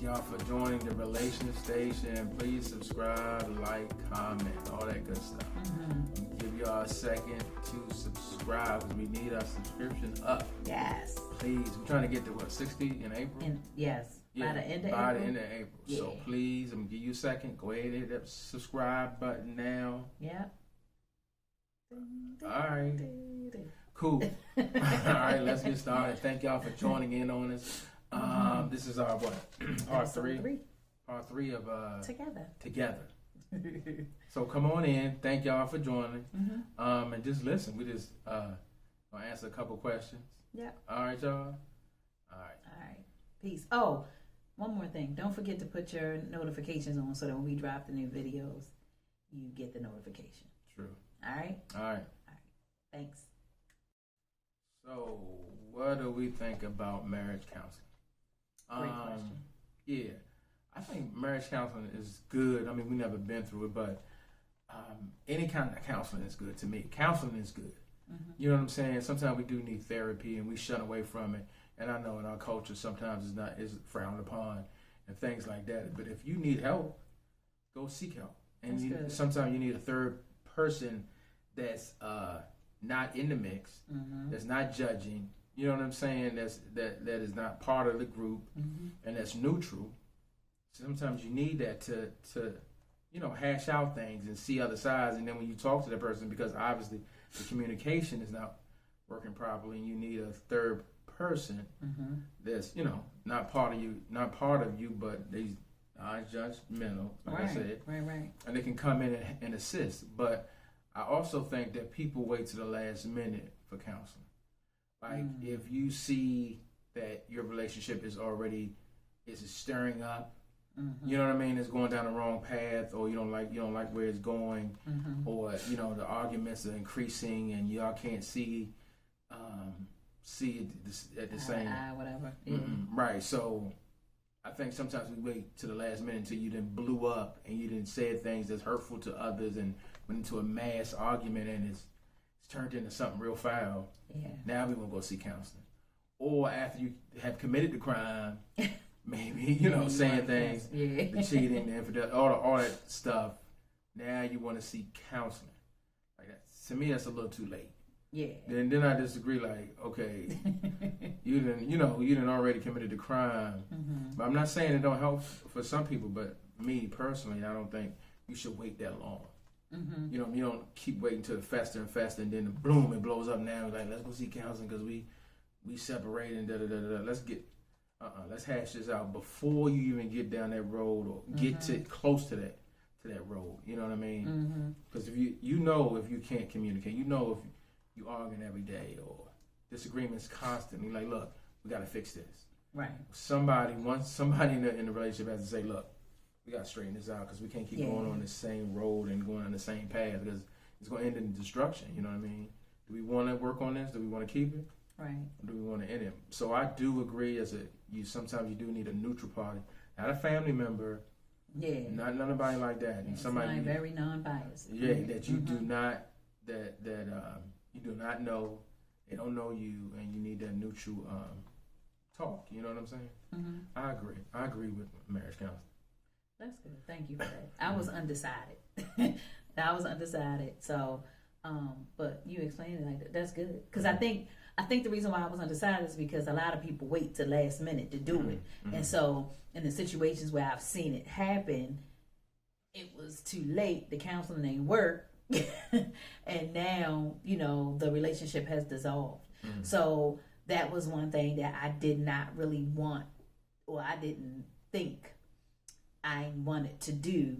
y'all for joining the Relation Station. Please subscribe, like, comment, all that good stuff. Give y'all a second to subscribe because we need our subscription up. Yes. Please, we're trying to get to what, 60 in April? Yes. Yeah, by the end of by April. the end of April. Yeah. So please, I'm gonna give you a second. Go ahead and hit that subscribe button now. Yep. All right. Cool. All right, let's get started. Thank y'all for joining in on us. This is our what? Part three. Part 3 of Together. So come on in. Thank y'all for joining. And just listen. We just gonna answer a couple questions. Yeah. All right, y'all. All right. Peace. Oh, one more thing. Don't forget to put your notifications on so that when we drop the new videos, you get the notification. True. All right. All right. Thanks. So, what do we think about marriage counseling? Great question. Yeah, I think marriage counseling is good. I mean, we never been through it, but any kind of counseling is good to me. Counseling is good. You know what I'm saying? Sometimes we do need therapy, and we shun away from it. And I know in our culture sometimes is frowned upon and things like that. But if you need help, go seek help. And sometimes you need a third person that's not in the mix, that's not judging. You know what I'm saying? That is not part of the group, and that's neutral. Sometimes you need that to hash out things and see other sides. And then when you talk to the person, because obviously the communication is not working properly, and you need a third person that's not part of you, but they are judgmental, like I said, right, and they can come in and assist. But I also think that people wait to the last minute for counseling. Like if you see that your relationship is stirring up, you know what I mean, it's going down the wrong path, or you don't like where it's going, or the arguments are increasing and y'all can't see it at the same whatever. Right. So I think sometimes we wait to the last minute until you done blew up and you done said things that's hurtful to others and went into a mass argument and it's turned into something real foul. Yeah. Now we gonna go see counseling. Or after you have committed the crime, maybe, saying things, the cheating, the infidelity, all that stuff. Now you want to seek counseling. Like that. To me, that's a little too late. Yeah. Then I disagree. Like, okay, you didn't already committed the crime. But I'm not saying it don't help for some people. But me personally, I don't think you should wait that long. You don't keep waiting till it fester and fester, and then boom, it blows up. Now like, let's go see counseling because we separated and da da da da. Let's hash this out before you even get down that road or get close to that road. You know what I mean? Because if you can't communicate, if you arguing every day or disagreements constantly, like, look, we got to fix this. Right. Somebody in the relationship has to say, look, we got to straighten this out because we can't keep going on the same road and going on the same path because it's going to end in destruction. You know what I mean? Do we want to work on this? Do we want to keep it? Right. Or do we want to end it? So I do agree sometimes you do need a neutral party, not a family member. Yeah. Not nobody like that. And somebody very non-biased. Yeah, that you do not you do not know, they don't know you, and you need that neutral talk. You know what I'm saying? I agree with marriage counseling. That's good. Thank you for that. I was undecided. So, but you explained it like that. That's good. Because I think the reason why I was undecided is because a lot of people wait till last minute to do it. And so in the situations where I've seen it happen, it was too late. The counseling ain't work. And now, the relationship has dissolved. So that was one thing that I did not really want, or I didn't think I wanted to do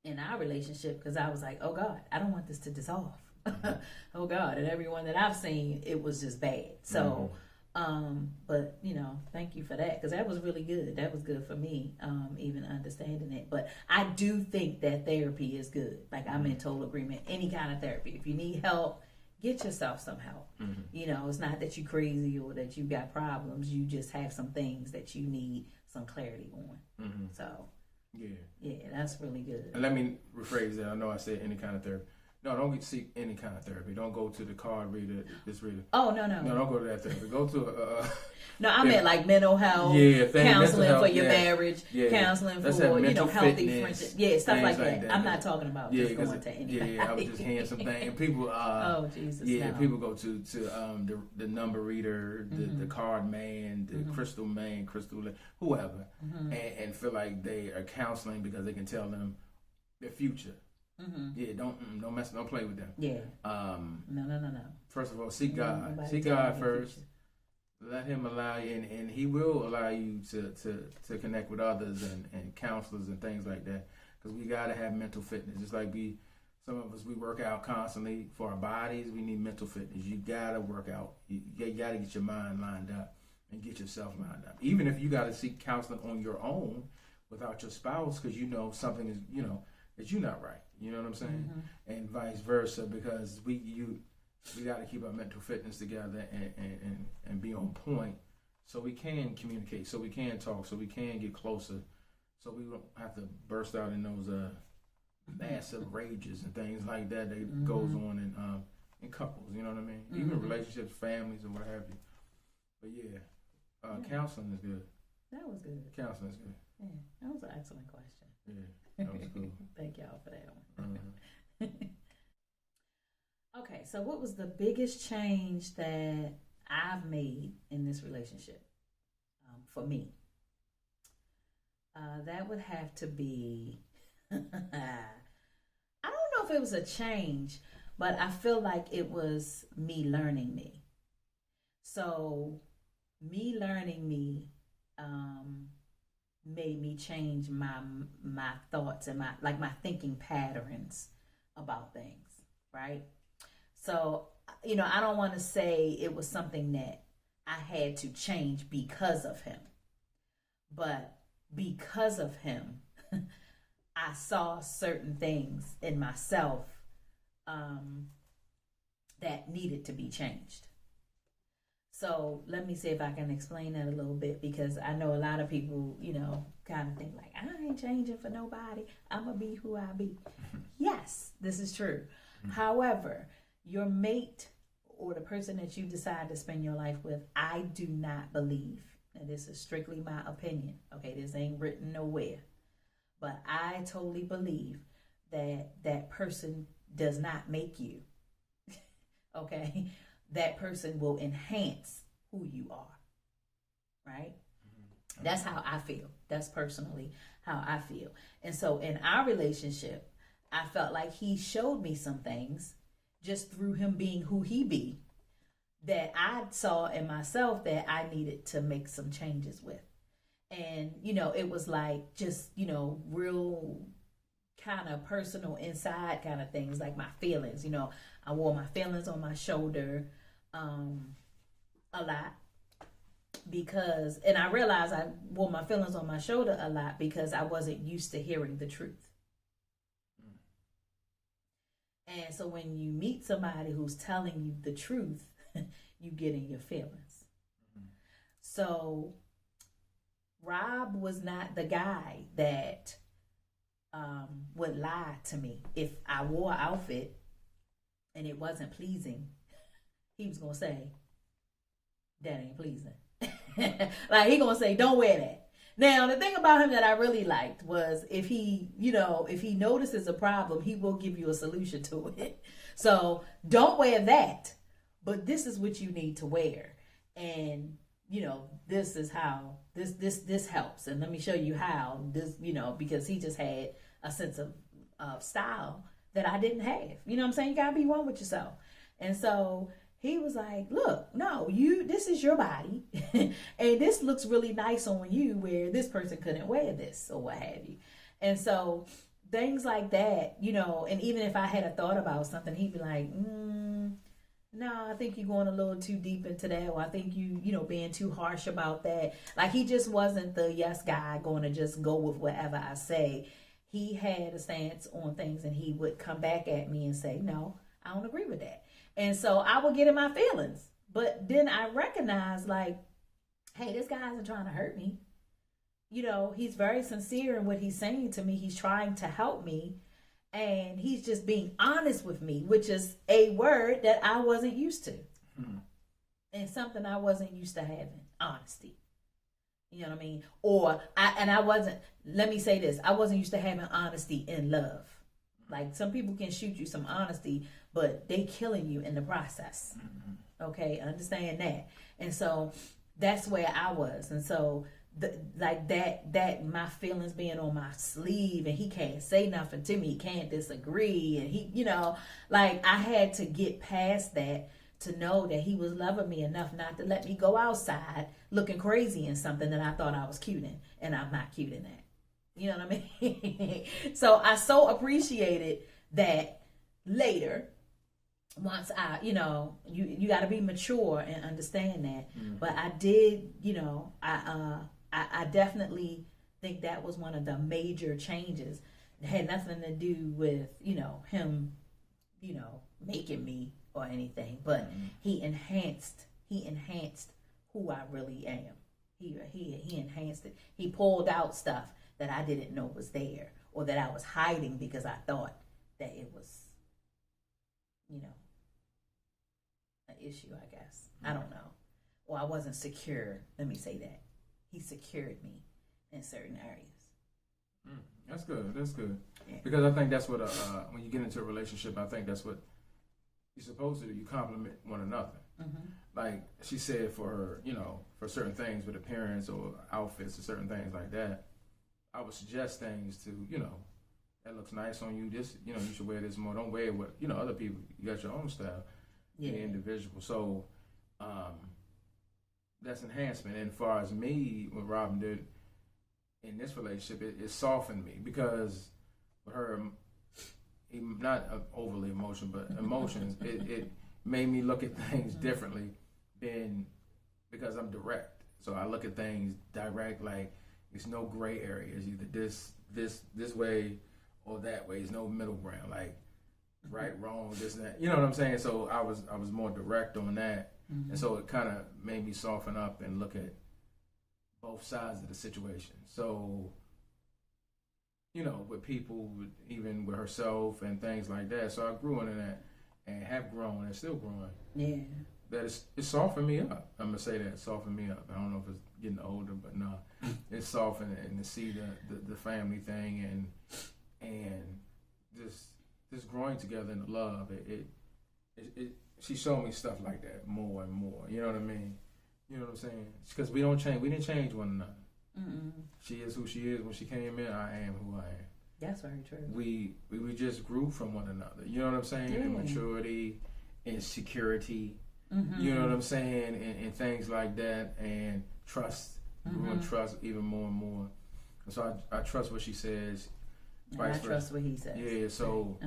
in our relationship, because I was like, oh God, I don't want this to dissolve. Oh God. And everyone that I've seen, it was just bad. So, but thank you for that, because that was really good. That was good for me, even understanding it. But I do think that therapy is good. Like, I'm in total agreement. Any kind of therapy. If you need help, get yourself some help. It's not that you're crazy or that you got problems. You just have some things that you need some clarity on. So, yeah, that's really good. And let me rephrase that. I know I said any kind of therapy. No, don't seek any kind of therapy. Don't go to the card reader, this reader. Oh, no. No, don't go to that therapy. Go to No, I meant like mental health, counseling mental health, for your marriage, counseling for, healthy friendships. Yeah, stuff like that. I'm not talking about just going to anything. Yeah, I was just hearing some things. People, oh, Jesus. Yeah, no. people go to the number reader, the card man, the crystal man, whoever, and feel like they are counseling because they can tell them their future. Yeah, don't play with them. Yeah. No. First of all, seek God. Seek God first. Let Him allow you, and He will allow you to connect with others and counselors and things like that. Because we got to have mental fitness. Just like some of us, we work out constantly for our bodies. We need mental fitness. You got to work out. You got to get your mind lined up and get yourself lined up. Even if you got to seek counseling on your own without your spouse, because something is that you're not right. You know what I'm saying? And vice versa, because we got to keep our mental fitness together and be on point, so we can communicate, so we can talk, so we can get closer, so we don't have to burst out in those massive rages and things like that goes on in couples. You know what I mean? Even relationships, families, and what have you. But yeah, counseling is good. That was good. Counseling is good. Yeah, that was an excellent question. Yeah, that was cool. Thank y'all for that one. Okay, so what was the biggest change that I've made in this relationship for me? That would have to be, I don't know if it was a change, but I feel like it was me learning me. So me learning me made me change my thoughts and my thinking patterns about things, right? So, I don't want to say it was something that I had to change because of him. But because of him, I saw certain things in myself that needed to be changed. So let me see if I can explain that a little bit, because I know a lot of people, kind of think like, I ain't changing for nobody. I'm going to be who I be. Yes, this is true. However, your mate or the person that you decide to spend your life with, I do not believe, and this is strictly my opinion, okay, this ain't written nowhere, but I totally believe that person does not make you, okay? That person will enhance who you are, right? That's how I feel. That's personally how I feel. And so in our relationship, I felt like he showed me some things just through him being who he be, that I saw in myself that I needed to make some changes with. And, it was like just, real kind of personal inside kind of things, like my feelings. I wore my feelings on my shoulder a lot because, and I realized I wore my feelings on my shoulder a lot because I wasn't used to hearing the truth. And so when you meet somebody who's telling you the truth, you get in your feelings. So Rob was not the guy that would lie to me. If I wore an outfit and it wasn't pleasing, he was going to say, that ain't pleasing. Like, he going to say, don't wear that. Now, the thing about him that I really liked was if he notices a problem, he will give you a solution to it. So don't wear that, but this is what you need to wear. And, this is how this helps. And let me show you how this, because he just had a sense of style that I didn't have. You know what I'm saying? You got to be one with yourself. And so he was like, look, no, this is your body. And this looks really nice on you where this person couldn't wear this or what have you. And so things like that, and even if I had a thought about something, he'd be like, no, I think you're going a little too deep into that. Or I think being too harsh about that. Like, he just wasn't the yes guy going to just go with whatever I say. He had a stance on things and he would come back at me and say, no, I don't agree with that. And so I would get in my feelings. But then I recognize, like, hey, this guy isn't trying to hurt me. He's very sincere in what he's saying to me. He's trying to help me. And he's just being honest with me, which is a word that I wasn't used to. And something I wasn't used to having, honesty. You know what I mean? I wasn't, let me say this, I wasn't used to having honesty in love. Like, some people can shoot you some honesty, but they killing you in the process. Okay, understand that. And so that's where I was. And so that my feelings being on my sleeve, and he can't say nothing to me, he can't disagree, and he, like, I had to get past that to know that he was loving me enough not to let me go outside looking crazy in something that I thought I was cute in, and I'm not cute in that. You know what I mean? So I so appreciated that later, once I, you got to be mature and understand that. But I did, I definitely think that was one of the major changes. It had nothing to do with, him, making me or anything, but he enhanced who I really am. He enhanced it. He pulled out stuff that I didn't know was there, or that I was hiding because I thought that it was, an issue, I guess. I don't know. Or I wasn't secure. Let me say that. He secured me in certain areas. That's good. That's good. Yeah. Because I think that's what, when you get into a relationship, I think that's what you're supposed to do. You compliment one another. Like she said, for her, for certain things with appearance or outfits or certain things like that, I would suggest things to, that looks nice on you. This, you should wear this more. Don't wear what, other people. You got your own style. Yeah. The individual. So, that's enhancement. And as far as me, what Robin did in this relationship, it softened me, because with her, not overly emotional, but emotions, it made me look at things differently because I'm direct. So I look at things direct, like there's no gray areas, either this way or that way. There's no middle ground, like right, wrong, this and that. You know what I'm saying? So I was more direct on that. And so it kind of made me soften up and look at both sides of the situation. So, with people, even with herself and things like that. So I grew into that and have grown and still growing. Yeah. That it softened me up. I'm going to say that, it softened me up. I don't know if it's getting older, but no. It softened, and to see the family thing and just growing together in the love, she showed me stuff like that more and more. You know what I mean? You know what I'm saying? Because we don't change. We didn't change one another. She is who she is. When she came in, I am who I am. That's very true. We just grew from one another. You know what I'm saying? Yeah. In maturity, in security. You know what I'm saying? And things like that. And trust. Grew in trust even more and more. And so I trust what she says. And I trust what he says. Yeah, so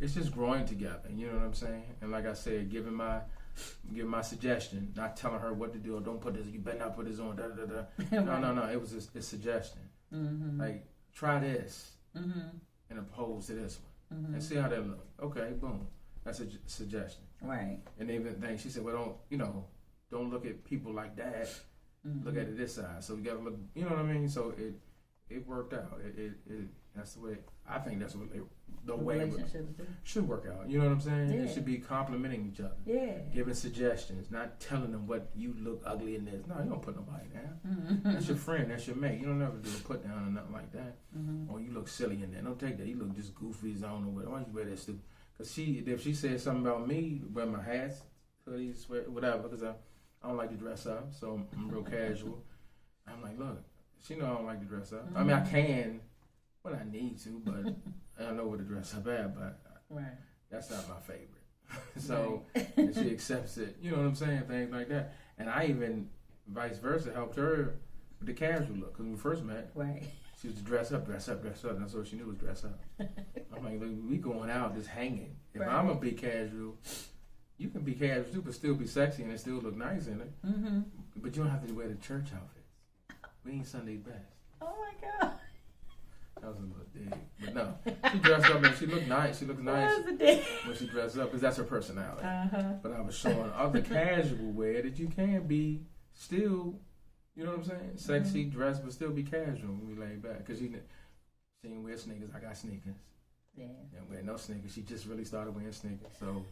it's just growing together. You know what I'm saying? And like I said, giving my suggestion, not telling her what to do, or don't put this, you better not put this on, da da da. Right. No. It was a suggestion. Like, try this and opposed to this one, and see how that look. Okay, boom. That's a suggestion. Right. And even thing she said, well, don't look at people like that. Look at it this side. So you gotta look. You know what I mean? So it worked out. That's the way. I think that's what the way it should work out. You know what I'm saying? Yeah. It should be complimenting each other. Yeah. Giving suggestions, not telling them what you look ugly in this. No, you don't put nobody down. That's your friend. That's your mate. You don't ever do a put down or nothing like that. Or you look silly in there. Don't take that. You look just goofy as I don't know what. Why don't you wear that stupid? Because if she said something about me, wear my hats, hoodies, whatever, because I don't like to dress up, so I'm real casual. I'm like, look, she know I don't like to dress up. I mean, I can when I need to, but I don't know where to dress up at, but that's not my favorite. So and she accepts it. You know what I'm saying? Things like that. And I even, vice versa, helped her with the casual look. Because when we first met, she was to dress up. That's all she knew was dress up. I'm like, look, we going out just hanging. If I'm going to be casual, you can be casual too, but still be sexy and it still look nice in it. But you don't have to wear the church outfits. We ain't Sunday best. Oh my God. That was a little dig. But no, she dressed up and she looked nice. She looked nice when she dressed up because that's her personality. But I was showing other casual wear that you can be still, you know what I'm saying? Sexy dress, but still be casual when we lay back. Because she didn't wear sneakers. I got sneakers. Yeah. And wear no sneakers. She just really started wearing sneakers. So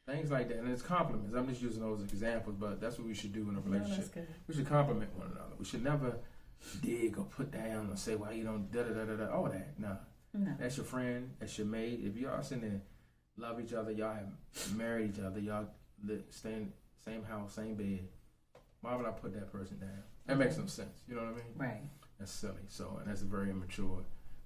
things like that. And it's compliments. I'm just using those examples, but that's what we should do in a relationship. No, that's good. We should compliment one another. We should never dig or put down or say, why you don't da-da-da-da-da, all that. No. That's your friend. That's your mate. If y'all sitting there, love each other, y'all have married each other, y'all stay in the same house, same bed, why would I put that person down? That makes no sense. You know what I mean? Right. That's silly. So, and that's very immature.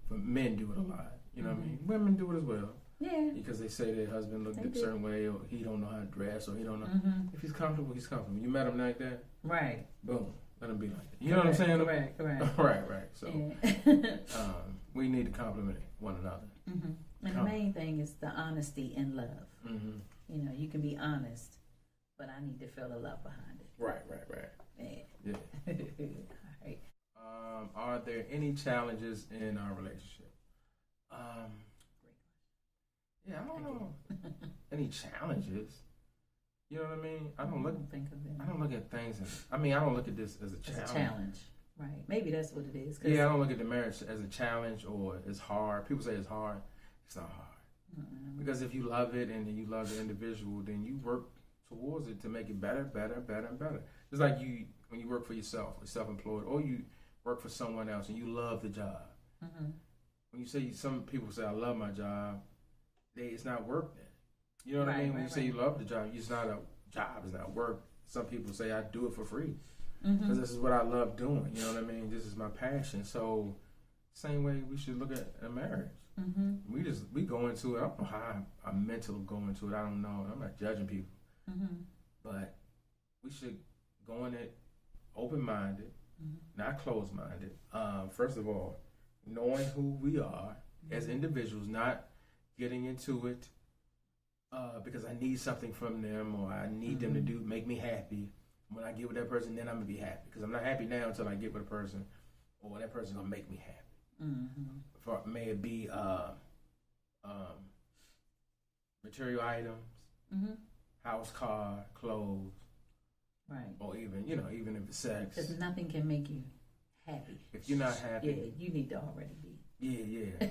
But men do it a lot. You know what I mean? Women do it as well. Yeah. Because they say their husband looked a certain way, or he don't know how to dress, or he don't know. If he's comfortable, he's comfortable. You met him like that? Right. Boom. Let him be like that. You know what I'm saying? Correct. right. So, we need to compliment one another. And the main thing is the honesty and love. You know, you can be honest, but I need to feel the love behind it. Right. Yeah. All right. Are there any challenges in our relationship? Yeah, I don't know. Any challenges? You know what I mean? I don't look at things as, I don't look at this as a challenge. It's a challenge. Right. Maybe that's what it is. Yeah, I don't look at the marriage as a challenge or it's hard. People say it's hard. It's not hard. Because if you love it and you love the individual, then you work towards it to make it better. It's like when you work for yourself, or self-employed, or you work for someone else and you love the job. When you say, some people say, I love my job, it's not work then. You know what I mean? When you say you love the job, it's not a job, it's not work. Some people say, I do it for free. Because this is what I love doing. You know what I mean? This is my passion. So, same way we should look at a marriage. We go into it. I don't know how I'm mentally going into it. I don't know. I'm not judging people. But we should go in it open-minded, not closed-minded. First of all, knowing who we are as individuals, not getting into it because I need something from them or I need them to make me happy. When I get with that person, then I'm going to be happy. Because I'm not happy now until I get with a person or that person's going to make me happy. May it be material items, house, car, clothes. Right. Or even if it's sex. Because nothing can make you happy. If you're not happy. Yeah, you need to already be. Yeah.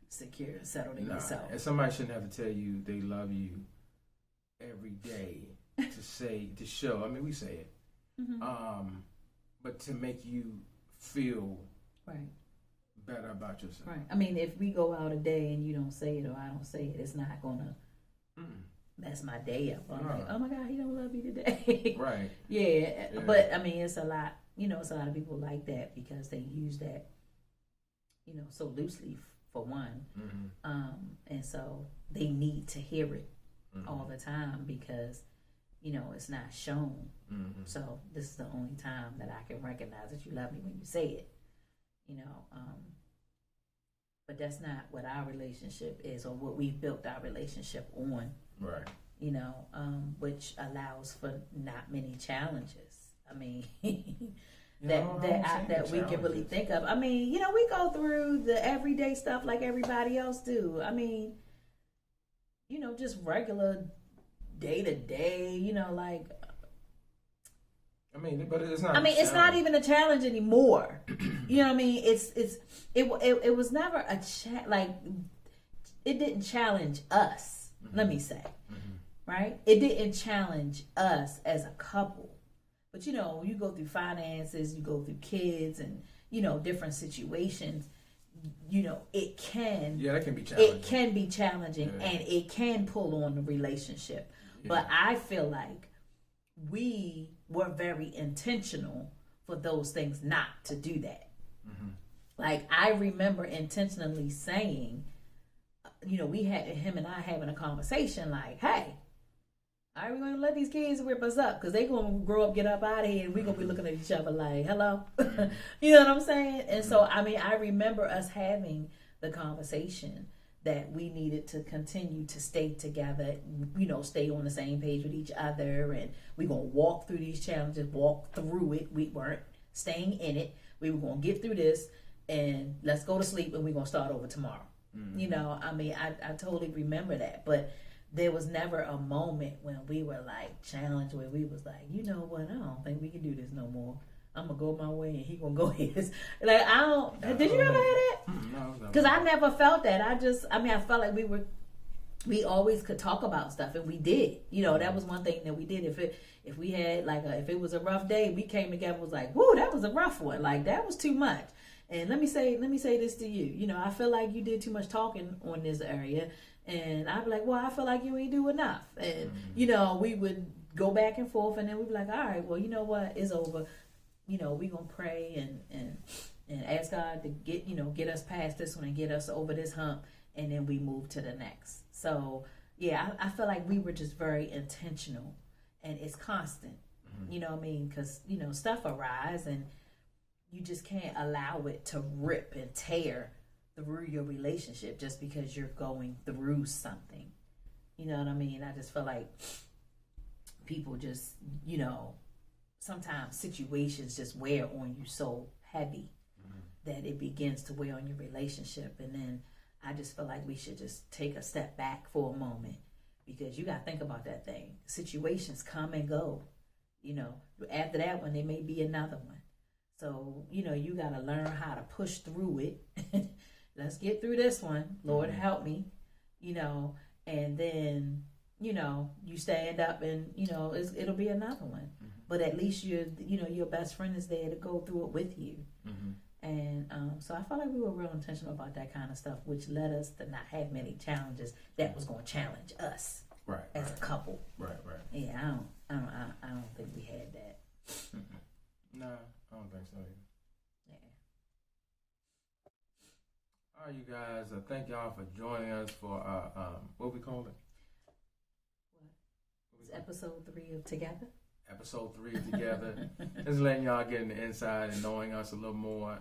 Secure and settled in yourself. And somebody shouldn't have to tell you they love you every day to show. We say it. But to make you feel better about yourself. Right. If we go out a day and you don't say it or I don't say it, it's not gonna mess my day up. I'm like, oh my God, he don't love me today. Right. Yeah. But it's a lot. It's a lot of people like that because they use that, so loosely for one, and so they need to hear it all the time because it's not shown. So this is the only time that I can recognize that you love me when you say it. But that's not what our relationship is or what we've built our relationship on. Right. Which allows for not many challenges. That we can really think of. We go through the everyday stuff like everybody else do. Just regular day to day, but it's not. It's not even a challenge anymore. You know what I mean? It was never a it didn't challenge us. Let me say, right? It didn't challenge us as a couple. But you go through finances, you go through kids, and different situations. It can. Yeah, that can be challenging. It can be challenging, and it can pull on the relationship. Yeah. But I feel like we were very intentional for those things not to do that. Like I remember intentionally saying, we had him and I having a conversation like, hey, are we going to let these kids whip us up? Because they're going to grow up, get up out of here, and we're going to be looking at each other like, hello? You know what I'm saying? And so, I remember us having the conversation that we needed to continue to stay together, stay on the same page with each other, and we're going to walk through these challenges, walk through it. We weren't staying in it. We were going to get through this, and let's go to sleep, and we're going to start over tomorrow. I totally remember that, but there was never a moment when we were like challenged where we was like, you know what, I don't think we can do this no more. I'm gonna go my way and he gonna go his. Like I don't. Did you ever have that? No. Because I never felt that. I felt like we always could talk about stuff, and we did. You know, that was one thing that we did. If we had if it was a rough day, we came together and was like, whoa, that was a rough one. Like that was too much. And let me say this to you. You know, I feel like you did too much talking on this area, and I'd be like, well, I feel like you ain't do enough. And you know, we would go back and forth, and then we'd be like, all right, well, you know what, it's over. You know, we gonna pray and ask God to get us past this one and get us over this hump, and then we move to the next. So yeah, I feel like we were just very intentional, and it's constant. You know what I mean? Because you know stuff arise, and you just can't allow it to rip and tear through your relationship just because you're going through something. You know what I mean? I just feel like people just, you know, sometimes situations just wear on you so heavy that it begins to wear on your relationship. And then I just feel like we should just take a step back for a moment, because you got to think about that thing. Situations come and go. You know, after that one, there may be another one. So, you know, you got to learn how to push through it. Let's get through this one. Lord, help me, you know, and then, you know, you stand up and, you know, it'll be another one. But at least your best friend is there to go through it with you. And so I felt like we were real intentional about that kind of stuff, which led us to not have many challenges that was going to challenge us as a couple. Right. Yeah, I don't think we had that. No, I don't think so either. Yeah. All right, you guys. Thank y'all for joining us for what we call it. It's episode 3 of Together. Episode 3 together. Just letting y'all get in the inside and knowing us a little more.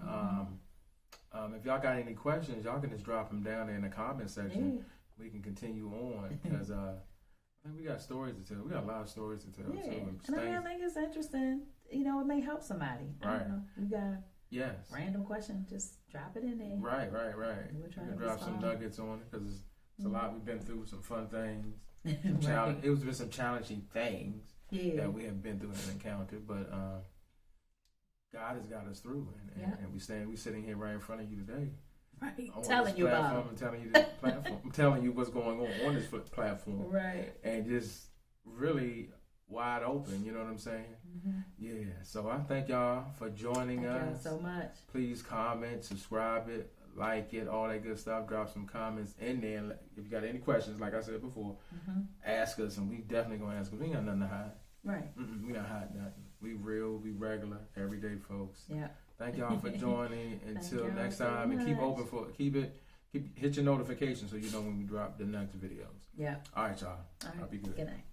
If y'all got any questions, y'all can just drop them down there in the comment section. We can continue on, because I think we got stories to tell. We got a lot of stories to tell. Yeah, too. and I think it's interesting. You know, it may help somebody. I don't know. You got a random question, just drop it in there. Right. We'll try You can to drop some respond. nuggets on it, because it's a lot we've been through, some fun things. Right. It was been some challenging things Yeah. that we have been through and encountered, but God has got us through, and we sitting here right in front of you today. Right. On Telling this you about platform, I'm telling you this platform. I'm telling you what's going on this platform. Right. And just really wide open, you know what I'm saying? Yeah. So I thank y'all for joining Thank us. y'all so much. Please comment, subscribe it, like it, all that good stuff. Drop some comments in there. If you got any questions, like I said before, ask us, and we definitely gonna ask, because we ain't got nothing to hide. Right. We not hiding nothing. We real, we regular, everyday folks. Yeah. Thank y'all for joining. Until y'all next so time, and keep much. open for hit your notifications so you know when we drop the next videos. Yeah. All right, y'all. All I'll right. be good. Good night.